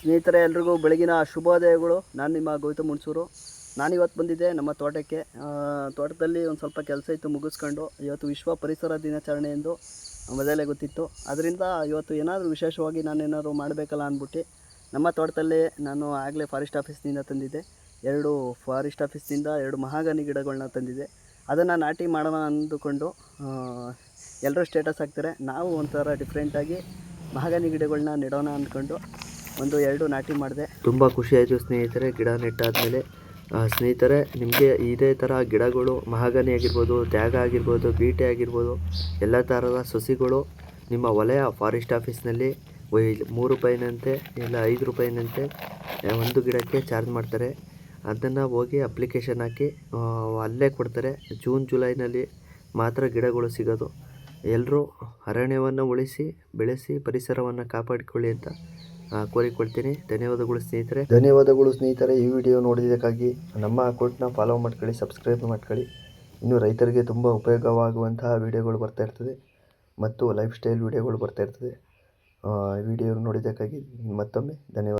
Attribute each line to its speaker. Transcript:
Speaker 1: ಸ್ನೇಹಿತರೆ, ಎಲ್ರಿಗೂ ಬೆಳಗಿನ ಶುಭೋದಯಗಳು. ನಾನು ನಿಮ್ಮ ಗೌತಮ್ ಹುಣಸೂರು. ನಾನಿವತ್ತು ಬಂದಿದ್ದೆ ನಮ್ಮ ತೋಟಕ್ಕೆ. ತೋಟದಲ್ಲಿ ಒಂದು ಸ್ವಲ್ಪ ಕೆಲಸ ಇತ್ತು, ಮುಗಿಸ್ಕೊಂಡು. ಇವತ್ತು ವಿಶ್ವ ಪರಿಸರ ದಿನಾಚರಣೆ ಎಂದು ಮೊದಲೇ ಗೊತ್ತಿತ್ತು. ಅದರಿಂದ ಇವತ್ತು ಏನಾದರೂ ವಿಶೇಷವಾಗಿ ನಾನೇನಾದರೂ ಮಾಡಬೇಕಲ್ಲ ಅಂದ್ಬಿಟ್ಟು ನಮ್ಮ ತೋಟದಲ್ಲಿ ನಾನು ಆಗಲೇ ಫಾರೆಸ್ಟ್ ಆಫೀಸ್ನಿಂದ ತಂದಿದ್ದೆ. ಫಾರೆಸ್ಟ್ ಆಫೀಸ್ನಿಂದ 2 ಮಹಾಗನಿ ಗಿಡಗಳನ್ನ ತಂದಿದ್ದೆ. ಅದನ್ನು ನಾಟಿ ಮಾಡೋಣ ಅಂದುಕೊಂಡು ಎಲ್ಲರೂ ಸ್ಟೇಟಸ್ ಹಾಕ್ತಾರೆ. ನಾವು ಒಂಥರ ಡಿಫ್ರೆಂಟಾಗಿ ಮಹಾಗನಿ ಗಿಡಗಳನ್ನ ನೆಡೋಣ ಅಂದ್ಕೊಂಡು 2 ನಾಟಿ ಮಾಡಿದೆ. ತುಂಬ ಖುಷಿಯಾಯಿತು ಸ್ನೇಹಿತರೆ, ಗಿಡ ನೆಟ್ಟಾದಮೇಲೆ. ಸ್ನೇಹಿತರೆ, ನಿಮಗೆ ಇದೇ ಥರ ಗಿಡಗಳು, ಮಹಾಗನಿ ಆಗಿರ್ಬೋದು, ತ್ಯಾಗ ಆಗಿರ್ಬೋದು, ಬೀಟೆ ಆಗಿರ್ಬೋದು, ಎಲ್ಲ ಥರದ ಸಸಿಗಳು ನಿಮ್ಮ ವಲಯ ಫಾರೆಸ್ಟ್ ಆಫೀಸ್ನಲ್ಲಿ 3 ರೂಪಾಯಿನಂತೆ ಇಲ್ಲ 5 ರೂಪಾಯಿನಂತೆ ಒಂದು ಗಿಡಕ್ಕೆ ಚಾರ್ಜ್ ಮಾಡ್ತಾರೆ. ಅದನ್ನು ಹೋಗಿ ಅಪ್ಲಿಕೇಶನ್ ಹಾಕಿ ಅಲ್ಲೇ ಕೊಡ್ತಾರೆ. ಜೂನ್ ಜುಲೈನಲ್ಲಿ ಮಾತ್ರ ಗಿಡಗಳು ಸಿಗೋದು. ಎಲ್ಲರೂ ಅರಣ್ಯವನ್ನು ಉಳಿಸಿ ಬೆಳೆಸಿ ಪರಿಸರವನ್ನು ಕಾಪಾಡಿಕೊಳ್ಳಿ ಅಂತ ಕೋರಿಕೊಳ್ತೀನಿ. ಧನ್ಯವಾದಗಳು ಸ್ನೇಹಿತರೆ. ಈ ವಿಡಿಯೋ ನೋಡಿದ್ದಕ್ಕಾಗಿ ನಮ್ಮ ಅಕೌಂಟ್ನ ಫಾಲೋ ಮಾಡ್ಕೊಳ್ಳಿ, ಸಬ್ಸ್ಕ್ರೈಬ್ ಮಾಡ್ಕೊಳ್ಳಿ. ಇನ್ನು ರೈತರಿಗೆ ತುಂಬ ಉಪಯೋಗವಾಗುವಂತಹ ವಿಡಿಯೋಗಳು ಬರ್ತಾ ಇರ್ತದೆ ಮತ್ತು ಲೈಫ್ ಸ್ಟೈಲ್ ವಿಡಿಯೋಗಳು ಬರ್ತಾ ಇರ್ತದೆ. ಈ ವಿಡಿಯೋ ನೋಡಿದ್ದಕ್ಕಾಗಿ ಮತ್ತೊಮ್ಮೆ ಧನ್ಯವಾದ.